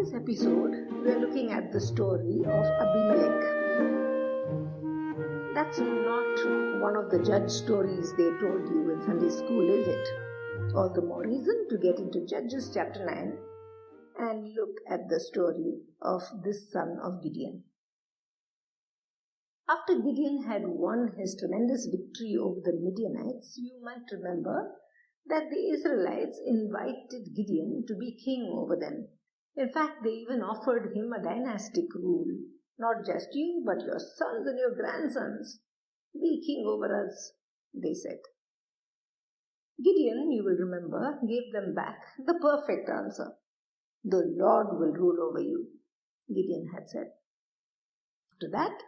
this episode, we are looking at the story of Abimelech. That's not one of the judge stories they told you in Sunday school, is it? All the more reason to get into Judges chapter 9 and look at the story of this son of Gideon. After Gideon had won his tremendous victory over the Midianites, you might remember that the Israelites invited Gideon to be king over them. In fact, they even offered him a dynastic rule. Not just you, but your sons and your grandsons. Be king over us, they said. Gideon, you will remember, gave them back the perfect answer. The Lord will rule over you, Gideon had said. After that,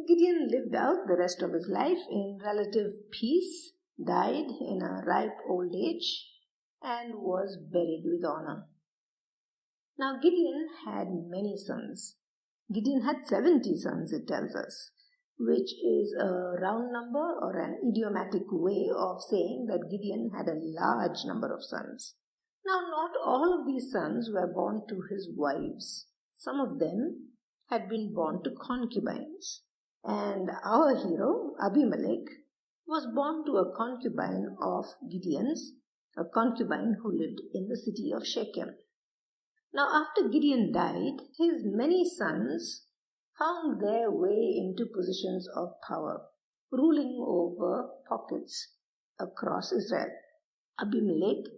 Gideon lived out the rest of his life in relative peace, died in a ripe old age, and was buried with honor. Now Gideon had many sons. Gideon had 70 sons, it tells us, which is a round number or an idiomatic way of saying that Gideon had a large number of sons. Now, not all of these sons were born to his wives. Some of them had been born to concubines. And our hero, Abimelech, was born to a concubine of Gideon's, a concubine who lived in the city of Shechem. Now, after Gideon died, his many sons found their way into positions of power, ruling over pockets across Israel. Abimelech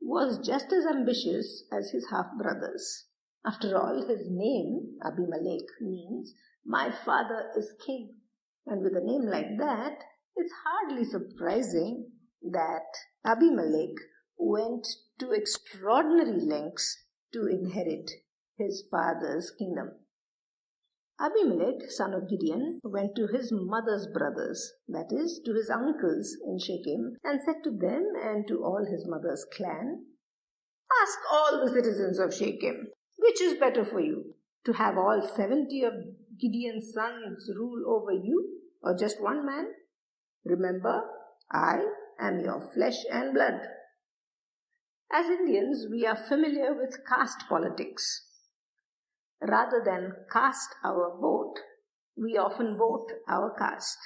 was just as ambitious as his half-brothers. After all, his name, Abimelech, means, "My father is king." And with a name like that, it's hardly surprising that Abimelech went to extraordinary lengths to inherit his father's kingdom. Abimelech, son of Gideon, went to his mother's brothers, that is, to his uncles in Shechem, and said to them and to all his mother's clan, "Ask all the citizens of Shechem, which is better for you, to have all 70 of Gideon's sons rule over you, or just one man? Remember, I am your flesh and blood." As Indians, we are familiar with caste politics. Rather than cast our vote, we often vote our caste.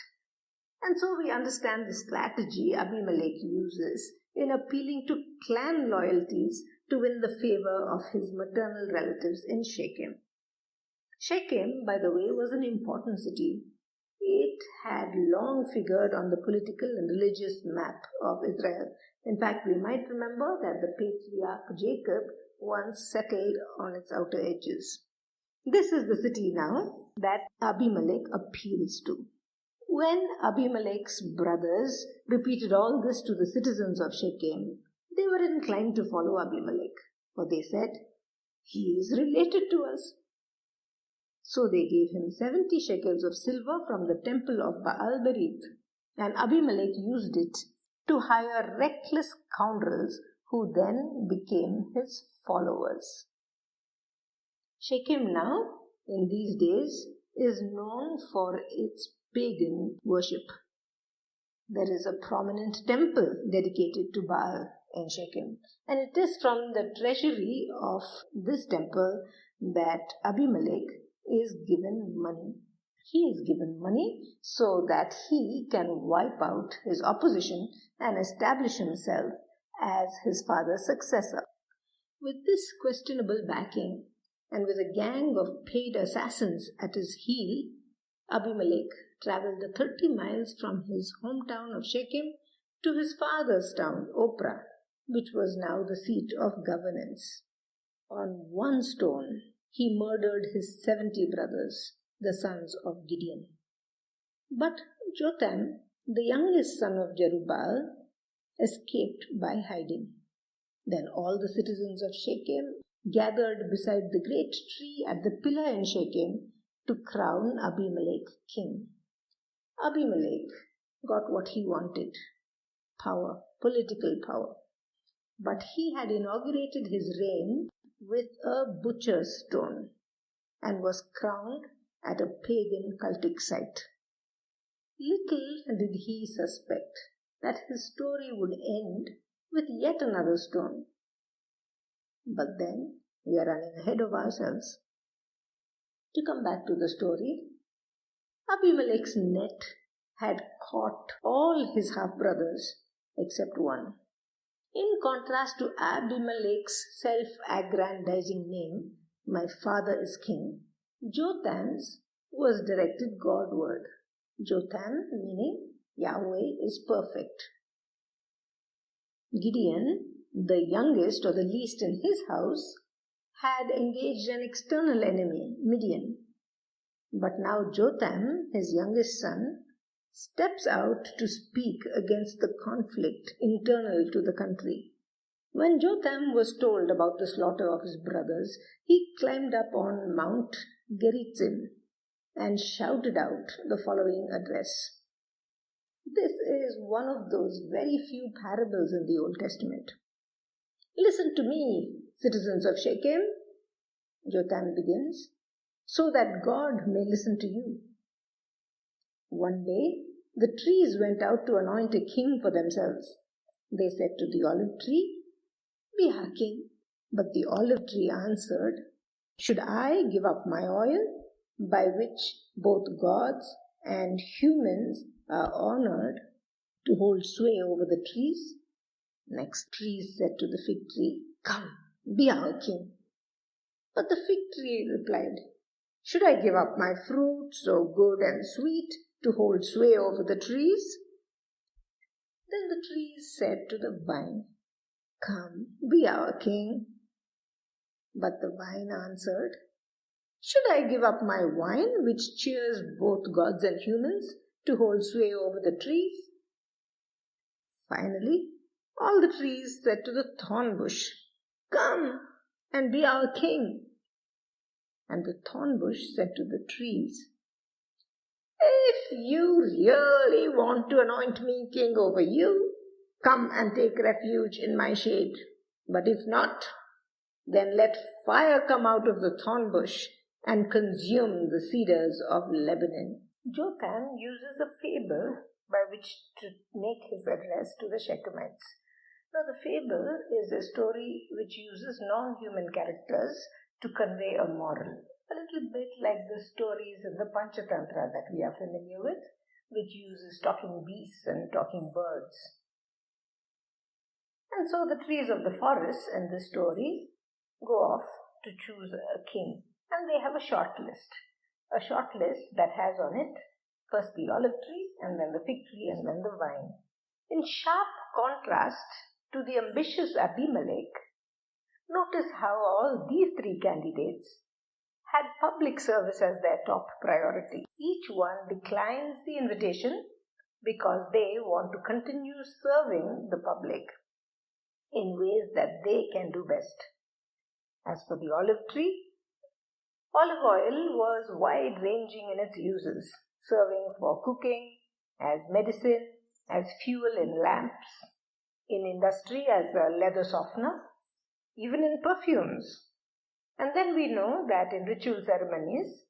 And so we understand the strategy Abimelech uses in appealing to clan loyalties to win the favor of his maternal relatives in Shechem. Shechem, by the way, was an important city. It had long figured on the political and religious map of Israel. In fact, we might remember that the patriarch Jacob once settled on its outer edges. This is the city now that Abimelech appeals to. When Abimelech's brothers repeated all this to the citizens of Shechem, they were inclined to follow Abimelech, for they said, "He is related to us." So they gave him 70 shekels of silver from the temple of Baal-berith, and Abimelech used it to hire reckless scoundrels who then became his followers. Shechem now, in these days, is known for its pagan worship. There is a prominent temple dedicated to Baal in Shechem, and it is from the treasury of this temple that Abimelech is given money. He is given money so that he can wipe out his opposition and establish himself as his father's successor. With this questionable backing, and with a gang of paid assassins at his heel, Abimelech traveled the 30 miles from his hometown of Shechem to his father's town, Ophrah, which was now the seat of governance. On one stone, he murdered his 70 brothers, the sons of Gideon. But Jotham, the youngest son of Jerubbaal, escaped by hiding. Then all the citizens of Shechem gathered beside the great tree at the pillar in Shechem to crown Abimelech king. Abimelech got what he wanted, power, political power. But he had inaugurated his reign with a butcher's stone and was crowned at a pagan cultic site. Little did he suspect that his story would end with yet another stone. But then We are running ahead of ourselves. To come back to the story, Abimelech's net had caught all his half-brothers except one. In contrast to Abimelech's self-aggrandizing name, "My father is king," Jotham's was directed Godward. Jotham meaning Yahweh is perfect. Gideon, the youngest or the least in his house, had engaged an external enemy, Midian. But now Jotham, his youngest son, steps out to speak against the conflict internal to the country. When Jotham was told about the slaughter of his brothers, he climbed up on Mount Gerizim and shouted out the following address. This is one of those very few parables in the Old Testament. "Listen to me, citizens of Shechem," Jotham begins, "so that God may listen to you. One day, the trees went out to anoint a king for themselves. They said to the olive tree, 'Be our king.' But the olive tree answered, 'Should I give up my oil, by which both gods and humans are honored, to hold sway over the trees?' Next, trees said to the fig tree, 'Come, be our king.' But the fig tree replied, 'Should I give up my fruit, so good and sweet, to hold sway over the trees?' Then the trees said to the vine, 'Come, be our king.' But the vine answered, 'Should I give up my wine, which cheers both gods and humans, to hold sway over the trees?' Finally, all the trees said to the thorn bush, 'Come and be our king.' And the thorn bush said to the trees, 'If you really want to anoint me king over you, come and take refuge in my shade. But if not, then let fire come out of the thorn bush and consume the cedars of Lebanon." Jotham uses a fable by which to make his address to the Shechemites. Now, the fable is a story which uses non-human characters to convey a moral, a little bit like the stories in the Panchatantra that we are familiar with, which uses talking beasts and talking birds. And so the trees of the forest in this story go off to choose a king, and they have a short list that has on it first the olive tree, and then the fig tree, and then the vine. In sharp contrast to the ambitious Abimelech, notice how all these three candidates had public service as their top priority. Each one declines the invitation because they want to continue serving the public in ways that they can do best. As for the olive tree, olive oil was wide-ranging in its uses, serving for cooking, as medicine, as fuel in lamps, in industry as a leather softener, even in perfumes. And then we know that in ritual ceremonies,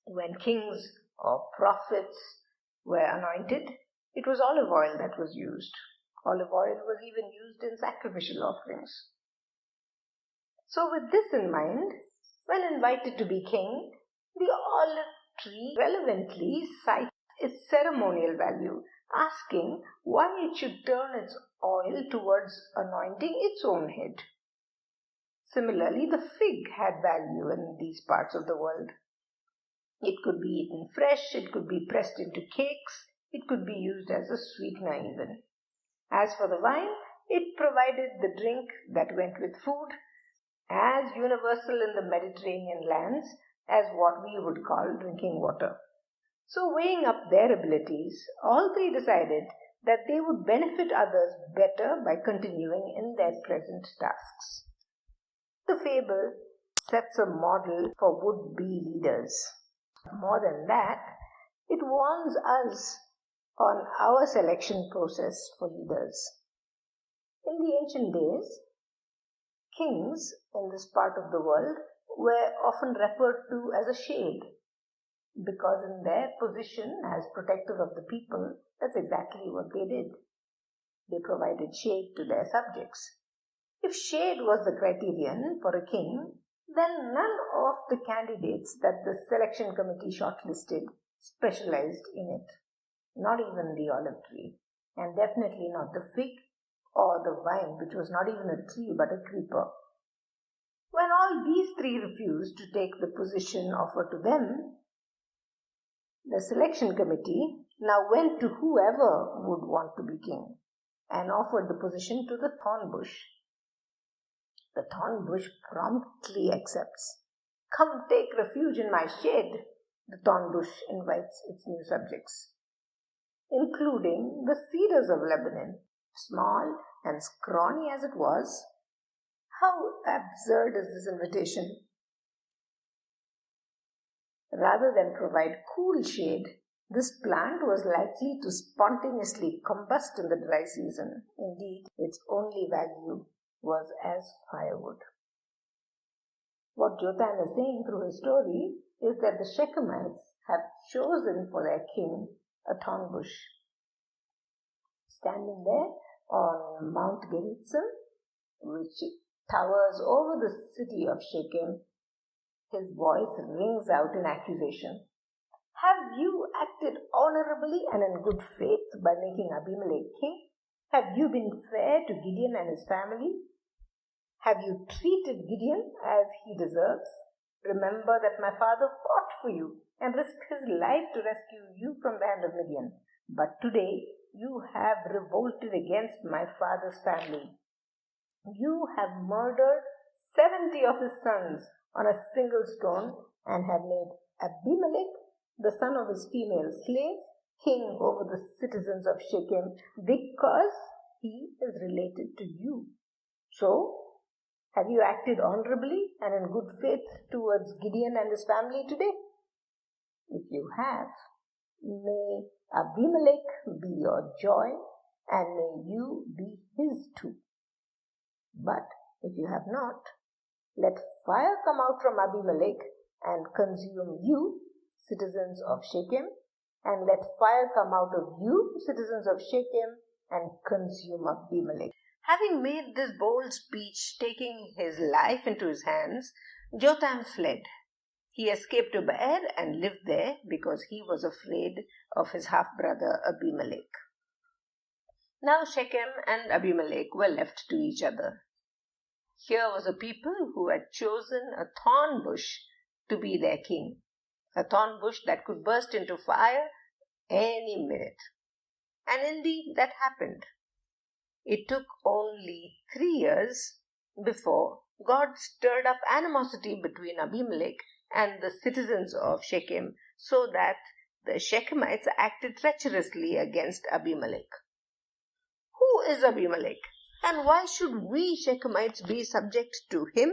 when kings or prophets were anointed, it was olive oil that was used. Olive oil was even used in sacrificial offerings. So with this in mind, when invited to be king, the olive tree relevantly cites its ceremonial value, asking why it should turn its oil towards anointing its own head. Similarly, the fig had value in these parts of the world. It could be eaten fresh, it could be pressed into cakes, it could be used as a sweetener even. As for the vine, it provided the drink that went with food, as universal in the Mediterranean lands as what we would call drinking water. So, weighing up their abilities, all three decided that they would benefit others better by continuing in their present tasks. The fable sets a model for would-be leaders. More than that, it warns us on our selection process for leaders. In the ancient days, kings in this part of the world were often referred to as a shade, because in their position as protector of the people, that's exactly what they did. They provided shade to their subjects. If shade was the criterion for a king, then none of the candidates that the selection committee shortlisted specialized in it. Not even the olive tree, and definitely not the fig or the vine, which was not even a tree but a creeper. When all these three refused to take the position offered to them, the selection committee now went to whoever would want to be king and offered the position to the thorn bush. The thorn bush promptly accepts. Come take refuge in my shade, the thorn bush invites its new subjects, including the cedars of Lebanon. Small and scrawny as it was, how absurd is this invitation? Rather than provide cool shade, this plant was likely to spontaneously combust in the dry season. Indeed, its only value was as firewood. What Jotham is saying through his story is that the Shechemites have chosen for their king a thorn bush. Standing there on Mount Gerizim, which towers over the city of Shechem, his voice rings out in accusation. Have you acted honorably and in good faith by making Abimelech king? Have you been fair to Gideon and his family? Have you treated Gideon as he deserves? Remember that my father fought for you and risked his life to rescue you from the hand of Midian. But today you have revolted against my father's family. You have murdered 70 of his sons on a single stone and have made Abimelech, the son of his female slave, king over the citizens of Shechem because he is related to you. So, have you acted honorably and in good faith towards Gideon and his family today? If you have, may Abimelech be your joy and may you be his too. But if you have not, let fire come out from Abimelech and consume you, citizens of Shechem, and let fire come out of you, citizens of Shechem, and consume Abimelech. Having made this bold speech, taking his life into his hands, Jotham fled. He escaped to Beer and lived there because he was afraid of his half-brother Abimelech. Now Shechem and Abimelech were left to each other. Here was a people who had chosen a thorn bush to be their king, a thorn bush that could burst into fire any minute. And indeed that happened. It took only 3 years before God stirred up animosity between Abimelech and the citizens of Shechem so that the Shechemites acted treacherously against Abimelech. Who is Abimelech? And why should we Shechemites be subject to him?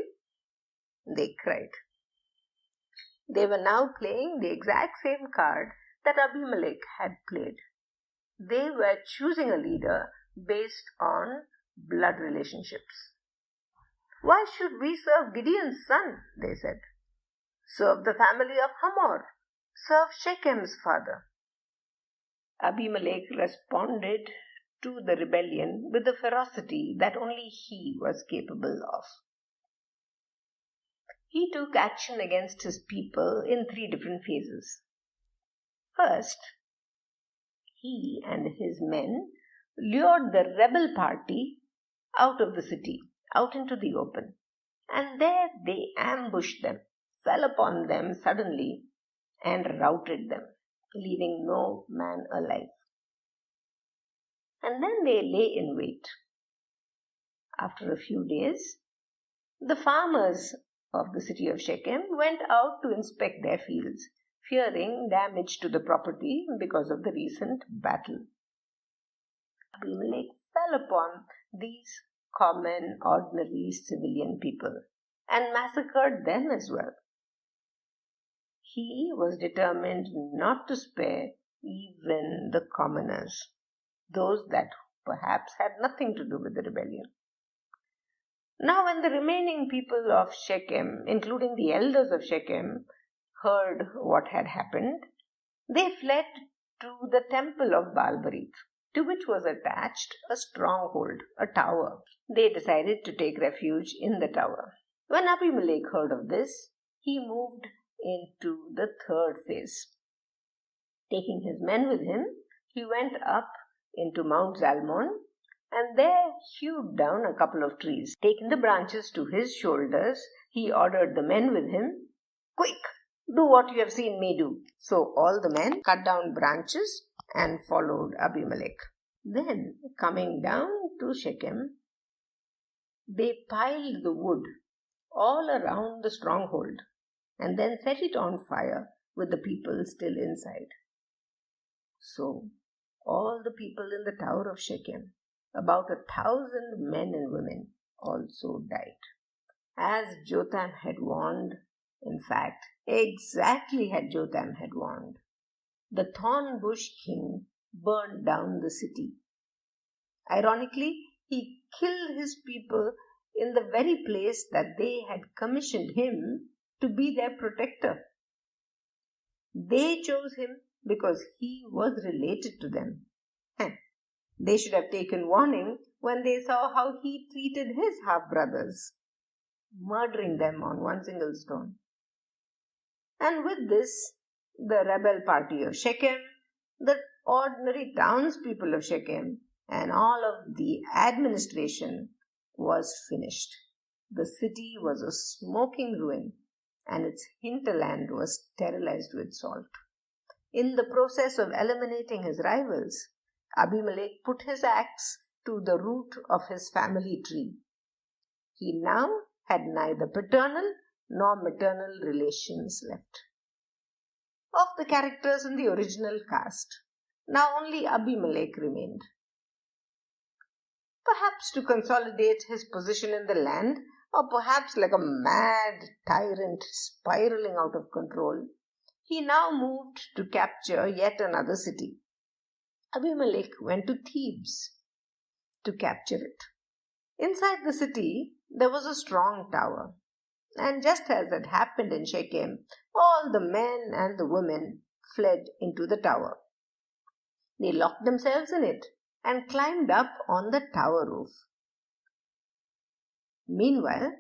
They cried. They were now playing the exact same card that Abimelech had played. They were choosing a leader based on blood relationships. Why should we serve Gideon's son? They said. Serve the family of Hamor. Serve Shechem's father. Abimelech responded to the rebellion with the ferocity that only he was capable of. He took action against his people in 3 different phases. First, he and his men lured the rebel party out of the city, out into the open, and there they ambushed them, fell upon them suddenly, and routed them, leaving no man alive. And then they lay in wait. After a few days, the farmers of the city of Shechem went out to inspect their fields, fearing damage to the property because of the recent battle. Abimelech fell upon these common, ordinary civilian people and massacred them as well. He was determined not to spare even the commoners, those that perhaps had nothing to do with the rebellion. Now when the remaining people of Shechem, including the elders of Shechem, heard what had happened, they fled to the temple of Baal-Berith to which was attached a stronghold, a tower. They decided to take refuge in the tower. When Abimelech heard of this, he moved into the third phase. Taking his men with him, he went up into Mount Zalmon and there hewed down a couple of trees. Taking the branches to his shoulders, he ordered the men with him, "Quick, do what you have seen me do." So all the men cut down branches and followed Abimelech. Then, coming down to Shechem, they piled the wood all around the stronghold and then set it on fire with the people still inside. So all the people in the tower of Shechem, about 1,000 men and women, also died. As Jotham had warned, in fact, exactly had Jotham had warned, the thorn bush king burned down the city. Ironically, he killed his people in the very place that they had commissioned him to be their protector. They chose him because he was related to them. They should have taken warning when they saw how he treated his half-brothers, murdering them on one single stone. And with this, the rebel party of Shechem, the ordinary townspeople of Shechem, and all of the administration was finished. The city was a smoking ruin, and its hinterland was sterilized with salt. In the process of eliminating his rivals, Abimelech put his axe to the root of his family tree. He now had neither paternal nor maternal relations left. Of the characters in the original cast, now only Abimelech remained. Perhaps to consolidate his position in the land, or perhaps like a mad tyrant spiraling out of control, he now moved to capture yet another city. Abimelech went to Thebes to capture it. Inside the city, there was a strong tower, and just as had happened in Shechem, all the men and the women fled into the tower. They locked themselves in it and climbed up on the tower roof. Meanwhile,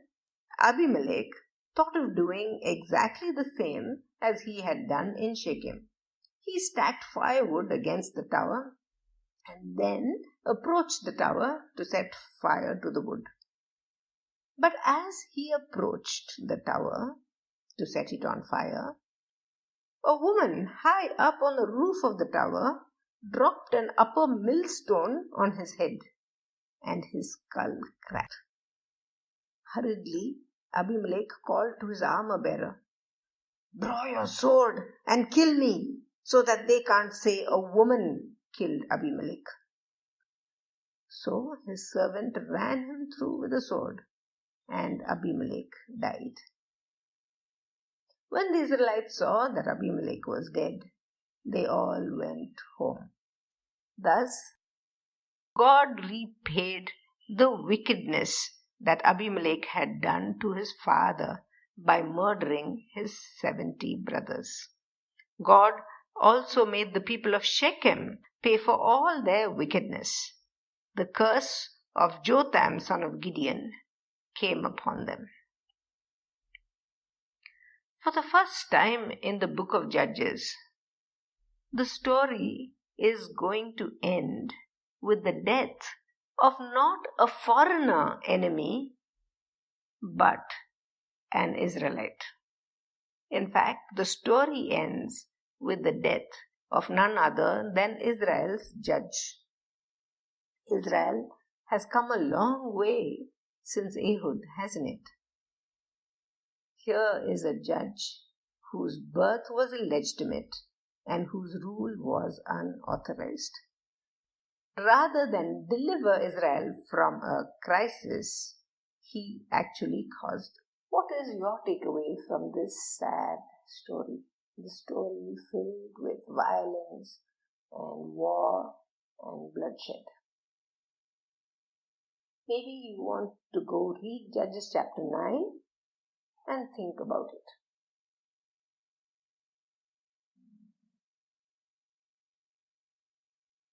Abimelech thought of doing exactly the same as he had done in Shechem. He stacked firewood against the tower and then approached the tower to set fire to the wood. But as he approached the tower to set it on fire, a woman high up on the roof of the tower dropped an upper millstone on his head, and his skull cracked. Hurriedly, Abimelech called to his armor-bearer, "Draw your sword and kill me, so that they can't say a woman killed Abimelech." So his servant ran him through with a sword, and Abimelech died. When the Israelites saw that Abimelech was dead, they all went home. Thus, God repaid the wickedness that Abimelech had done to his father by murdering his 70 brothers. God also made the people of Shechem pay for all their wickedness. The curse of Jotham, son of Gideon, came upon them. For the first time in the book of Judges, the story is going to end with the death of not a foreigner enemy, but an Israelite. In fact, the story ends with the death of none other than Israel's judge. Israel has come a long way since Ehud, hasn't it? Here is a judge whose birth was illegitimate and whose rule was unauthorized. Rather than deliver Israel from a crisis, he actually caused. What is your takeaway from this sad story? The story filled with violence and war and bloodshed. Maybe you want to go read Judges chapter 9 and think about it.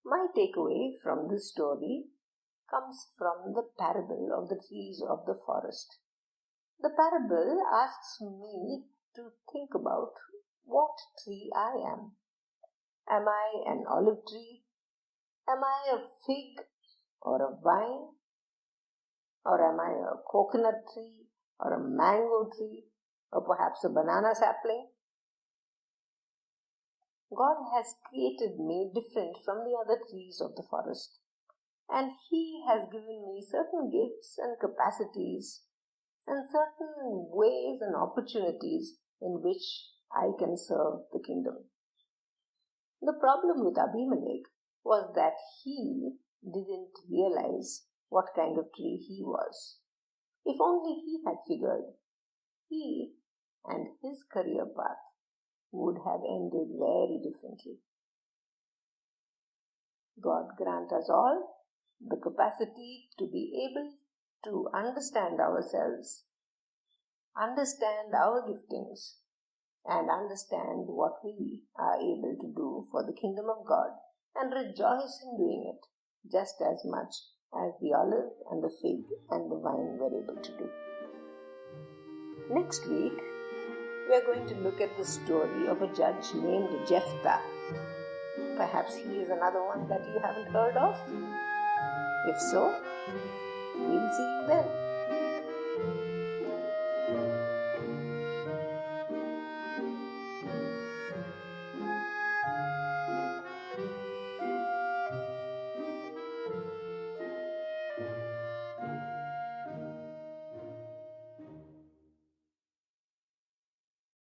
My takeaway from this story comes from the parable of the trees of the forest. The parable asks me to think about what tree I am. Am I an olive tree? Am I a fig or a vine? Or am I a coconut tree or a mango tree or perhaps a banana sapling? God has created me different from the other trees of the forest, and He has given me certain gifts and capacities and certain ways and opportunities in which I can serve the kingdom. The problem with Abimelech was that he didn't realize what kind of tree he was. If only he had figured, he and his career path would have ended very differently. God grant us all the capacity to be able to understand ourselves, understand our giftings, and understand what we are able to do for the kingdom of God and rejoice in doing it just as much as the olive and the fig and the vine were able to do. Next week, we are going to look at the story of a judge named Jephthah. Perhaps he is another one that you haven't heard of. If so, we'll see you then.